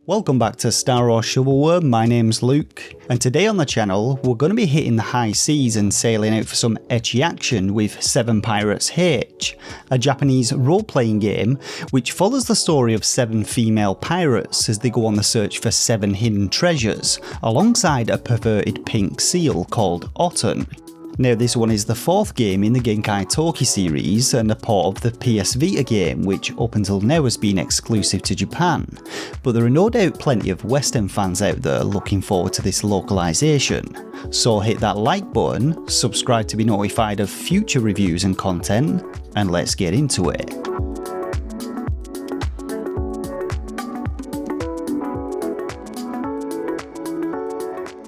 Welcome back to Star Wars Shovelware, my name's Luke, and today on the channel we're going to be hitting the high seas and sailing out for some ecchi action with 7 Pirates H, a Japanese role-playing game which follows the story of 7 female pirates as they go on the search for 7 hidden treasures, alongside a perverted pink seal called Autumn. Now this one is the 4th game in the Genkai Tokki series and a port of the PS Vita game, which up until now has been exclusive to Japan, but there are no doubt plenty of Western fans out there looking forward to this localization. So hit that like button, subscribe to be notified of future reviews and content, and let's get into it.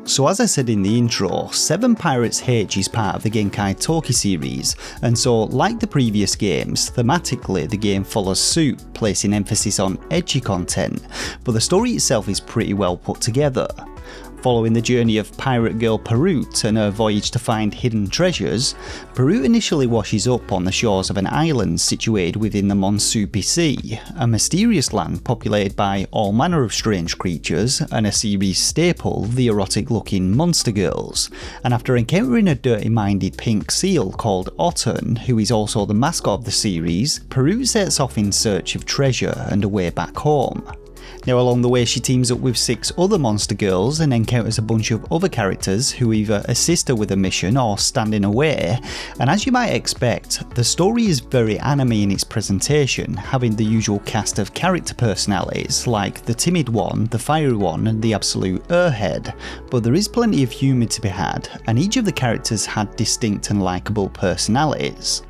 So as I said in the intro, 7 Pirates H is part of the Genkai Tokki series, and so like the previous games, thematically the game follows suit, placing emphasis on ecchi content, but the story itself is pretty well put together. Following the journey of pirate girl Parute and her voyage to find hidden treasures, Parute initially washes up on the shores of an island situated within the Monsupi Sea, a mysterious land populated by all manner of strange creatures and a series staple, the erotic looking monster girls, and after encountering a dirty-minded pink seal called Autumn, who is also the mascot of the series, Parute sets off in search of treasure and a way back home. Now along the way she teams up with 6 other monster girls and encounters a bunch of other characters who either assist her with a mission or stand in her way, and as you might expect, the story is very anime in its presentation, having the usual cast of character personalities like the timid one, the fiery one and the absolute airhead, but there is plenty of humour to be had, and each of the characters had distinct and likeable personalities.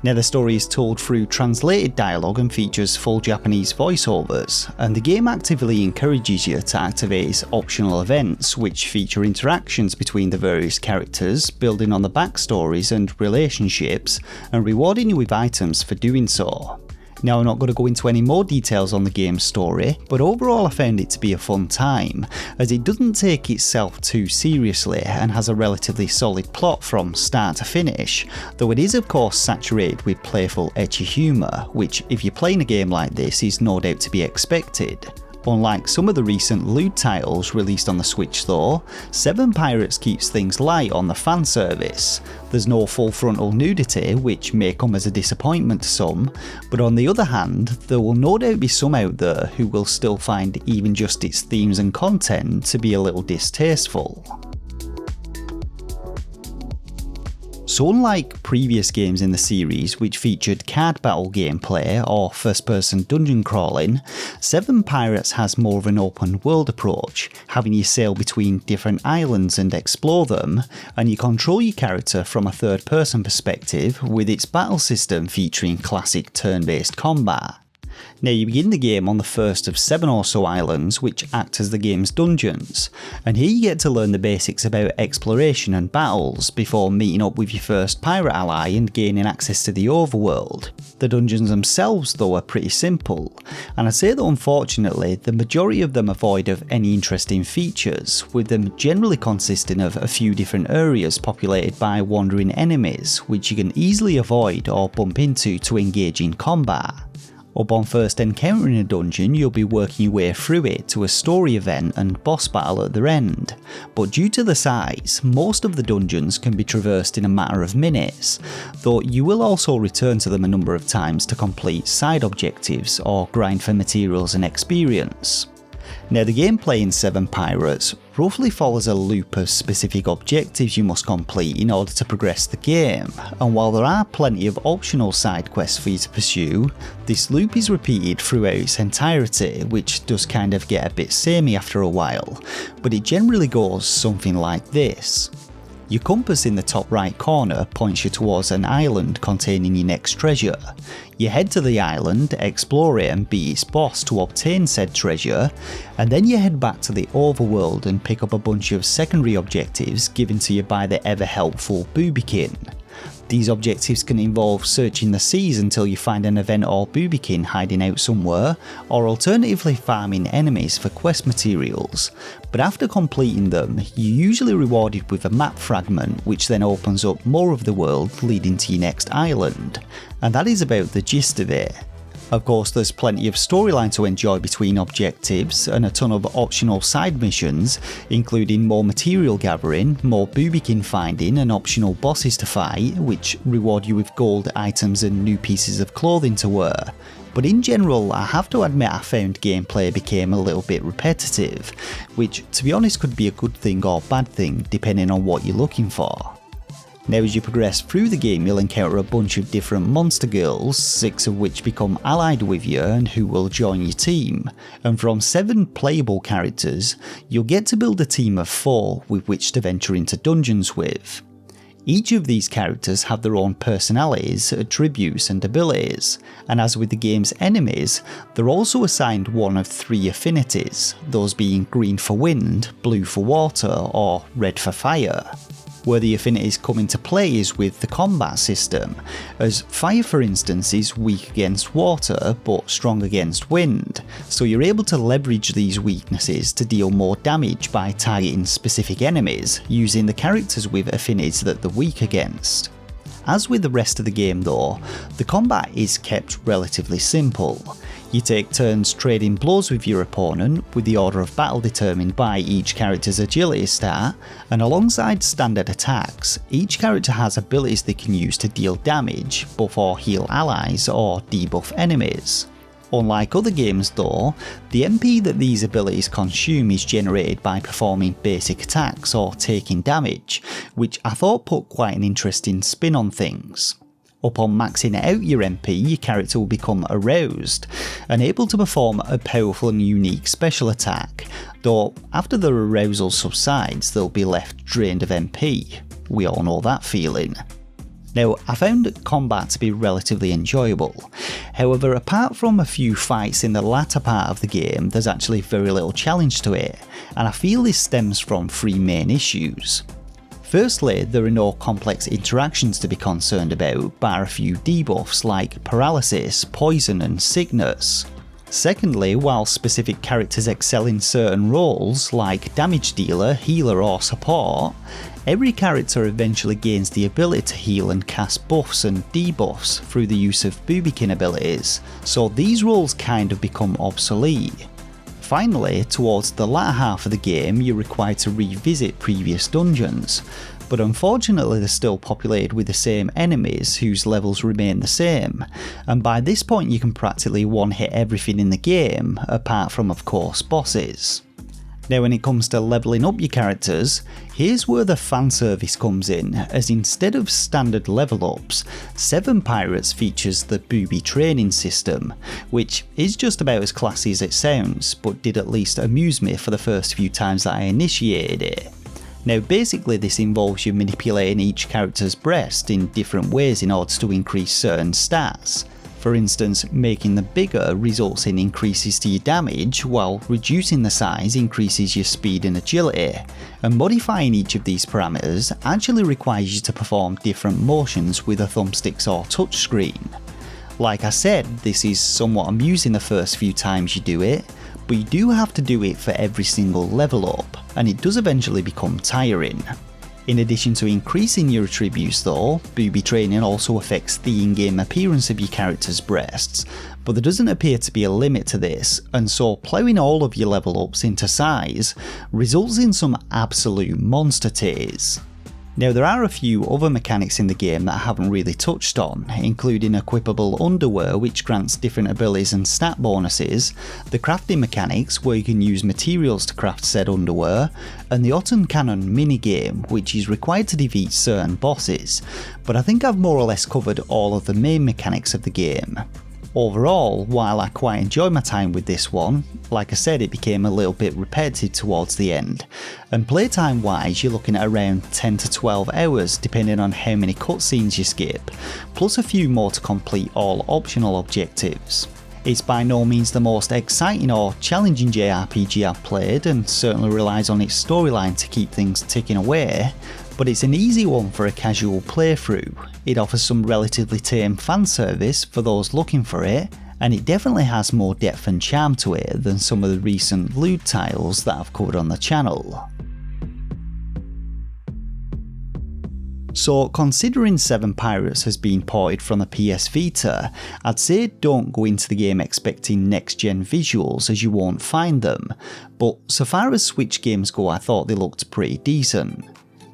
Now the story is told through translated dialogue and features full Japanese voiceovers, and the game actively encourages you to activate its optional events which feature interactions between the various characters, building on the backstories and relationships, and rewarding you with items for doing so. Now I'm not going to go into any more details on the game's story, but overall I found it to be a fun time, as it doesn't take itself too seriously and has a relatively solid plot from start to finish, though it is of course saturated with playful ecchi humour, which if you're playing a game like this is no doubt to be expected. Unlike some of the recent lewd titles released on the Switch though, 7 Pirates keeps things light on the fan service. There's no full frontal nudity, which may come as a disappointment to some, but on the other hand, there will no doubt be some out there who will still find even just its themes and content to be a little distasteful. So unlike previous games in the series which featured card battle gameplay or first-person dungeon crawling, 7 Pirates has more of an open world approach, having you sail between different islands and explore them, and you control your character from a third-person perspective, with its battle system featuring classic turn-based combat. Now you begin the game on the first of 7 or so islands which act as the game's dungeons, and here you get to learn the basics about exploration and battles before meeting up with your first pirate ally and gaining access to the overworld. The dungeons themselves though are pretty simple, and I say that unfortunately the majority of them are void of any interesting features, with them generally consisting of a few different areas populated by wandering enemies which you can easily avoid or bump into to engage in combat. Upon first encountering a dungeon, you'll be working your way through it to a story event and boss battle at their end, but due to the size, most of the dungeons can be traversed in a matter of minutes, though you will also return to them a number of times to complete side objectives or grind for materials and experience. Now the gameplay in 7 Pirates roughly follows a loop of specific objectives you must complete in order to progress the game, and while there are plenty of optional side quests for you to pursue, this loop is repeated throughout its entirety, which does kind of get a bit samey after a while, but it generally goes something like this. Your compass in the top right corner points you towards an island containing your next treasure. You head to the island, explore it and beat its boss to obtain said treasure, and then you head back to the overworld and pick up a bunch of secondary objectives given to you by the ever helpful Boobykin. These objectives can involve searching the seas until you find an event or Boobykin hiding out somewhere, or alternatively farming enemies for quest materials, but after completing them, you're usually rewarded with a map fragment which then opens up more of the world leading to your next island, and that is about the gist of it. Of course, there's plenty of storyline to enjoy between objectives and a ton of optional side missions, including more material gathering, more boobikin finding and optional bosses to fight, which reward you with gold items and new pieces of clothing to wear. But in general, I have to admit I found gameplay became a little bit repetitive, which to be honest could be a good thing or bad thing depending on what you're looking for. Now as you progress through the game you'll encounter a bunch of different monster girls, 6 of which become allied with you and who will join your team, and from 7 playable characters you'll get to build a team of 4 with which to venture into dungeons with. Each of these characters have their own personalities, attributes and abilities, and as with the game's enemies, they're also assigned one of 3 affinities, those being green for wind, blue for water or red for fire. Where the affinities come into play is with the combat system, as fire for instance is weak against water but strong against wind, so you're able to leverage these weaknesses to deal more damage by targeting specific enemies, using the characters with affinities that they're weak against. As with the rest of the game though, the combat is kept relatively simple. You take turns trading blows with your opponent, with the order of battle determined by each character's agility stat, and alongside standard attacks, each character has abilities they can use to deal damage, buff or heal allies, or debuff enemies. Unlike other games though, the MP that these abilities consume is generated by performing basic attacks or taking damage, which I thought put quite an interesting spin on things. Upon maxing out your MP, your character will become aroused, and able to perform a powerful and unique special attack, though after the arousal subsides they'll be left drained of MP. We all know that feeling. Now, I found combat to be relatively enjoyable, however apart from a few fights in the latter part of the game there's actually very little challenge to it, and I feel this stems from 3 main issues. Firstly, there are no complex interactions to be concerned about, bar a few debuffs like paralysis, poison and sickness. Secondly, while specific characters excel in certain roles like damage dealer, healer or support, every character eventually gains the ability to heal and cast buffs and debuffs through the use of boobikin abilities, so these roles kind of become obsolete. Finally, towards the latter half of the game you're required to revisit previous dungeons, but unfortunately they're still populated with the same enemies whose levels remain the same, and by this point you can practically one-hit everything in the game, apart from of course bosses. Now when it comes to levelling up your characters, here's where the fan service comes in, as instead of standard level ups, 7 Pirates features the booby training system, which is just about as classy as it sounds, but did at least amuse me for the first few times that I initiated it. Now basically this involves you manipulating each character's breast in different ways in order to increase certain stats. For instance, making them bigger results in increases to your damage, while reducing the size increases your speed and agility, and modifying each of these parameters actually requires you to perform different motions with a thumbsticks or touchscreen. Like I said, this is somewhat amusing the first few times you do it, but you do have to do it for every single level up, and it does eventually become tiring. In addition to increasing your attributes though, booby training also affects the in-game appearance of your character's breasts, but there doesn't appear to be a limit to this, and so ploughing all of your level ups into size results in some absolute monster tiers. Now there are a few other mechanics in the game that I haven't really touched on, including equipable underwear which grants different abilities and stat bonuses, the crafting mechanics where you can use materials to craft said underwear, and the Autumn Cannon minigame which is required to defeat certain bosses, but I think I've more or less covered all of the main mechanics of the game. Overall, while I quite enjoyed my time with this one, like I said it became a little bit repetitive towards the end, and playtime wise you're looking at around 10 to 12 hours depending on how many cutscenes you skip, plus a few more to complete all optional objectives. It's by no means the most exciting or challenging JRPG I've played, and certainly relies on its storyline to keep things ticking away, but it's an easy one for a casual playthrough. It offers some relatively tame fan service for those looking for it, and it definitely has more depth and charm to it than some of the recent lewd titles that I've covered on the channel. So considering Seven Pirates has been ported from the PS Vita, I'd say don't go into the game expecting next gen visuals as you won't find them, but so far as Switch games go I thought they looked pretty decent.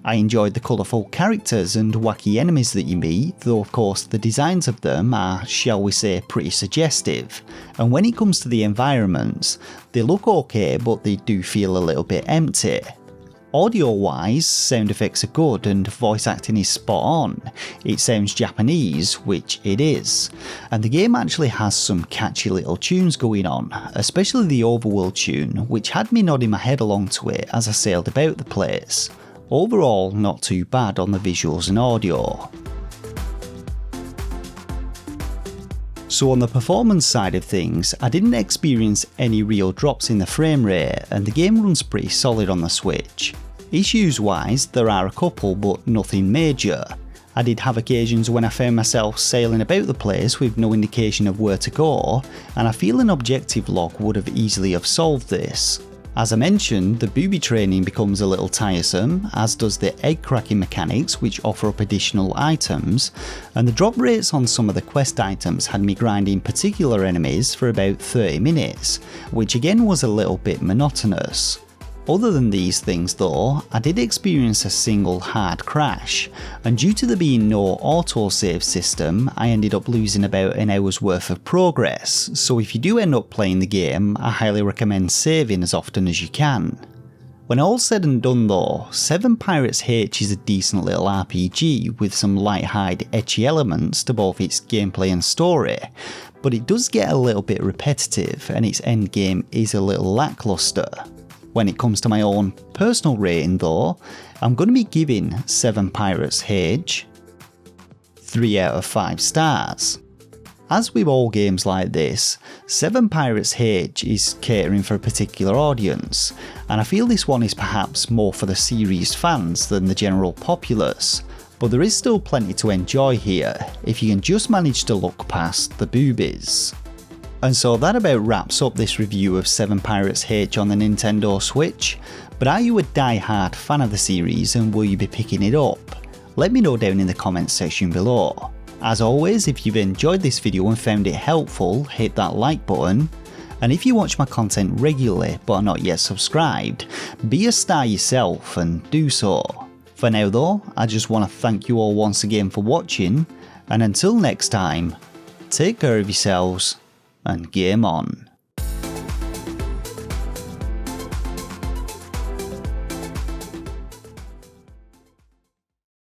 I enjoyed the colourful characters and wacky enemies that you meet, though of course the designs of them are, shall we say, pretty suggestive, and when it comes to the environments, they look okay but they do feel a little bit empty. Audio wise, sound effects are good and voice acting is spot on. It sounds Japanese, which it is. And the game actually has some catchy little tunes going on, especially the Overworld tune, which had me nodding my head along to it as I sailed about the place. Overall, not too bad on the visuals and audio. So on the performance side of things, I didn't experience any real drops in the frame rate and the game runs pretty solid on the Switch. Issues wise, there are a couple but nothing major. I did have occasions when I found myself sailing about the place with no indication of where to go, and I feel an objective log would have easily have solved this. As I mentioned, the booby training becomes a little tiresome, as does the egg cracking mechanics which offer up additional items, and the drop rates on some of the quest items had me grinding particular enemies for about 30 minutes, which again was a little bit monotonous. Other than these things though, I did experience a single hard crash, and due to there being no autosave system, I ended up losing about an hour's worth of progress, so if you do end up playing the game, I highly recommend saving as often as you can. When all's said and done though, Seven Pirates H is a decent little RPG with some light-hearted ecchi elements to both its gameplay and story, but it does get a little bit repetitive and its endgame is a little lackluster. When it comes to my own personal rating though, I'm going to be giving Seven Pirates H 3 out of 5 stars. As with all games like this, Seven Pirates H is catering for a particular audience, and I feel this one is perhaps more for the series fans than the general populace, but there is still plenty to enjoy here if you can just manage to look past the boobies. And so that about wraps up this review of Seven Pirates H on the Nintendo Switch, but are you a die-hard fan of the series and will you be picking it up? Let me know down in the comments section below. As always, if you've enjoyed this video and found it helpful, hit that like button, and if you watch my content regularly but are not yet subscribed, be a star yourself and do so. For now though, I just want to thank you all once again for watching, and until next time, take care of yourselves, and game on.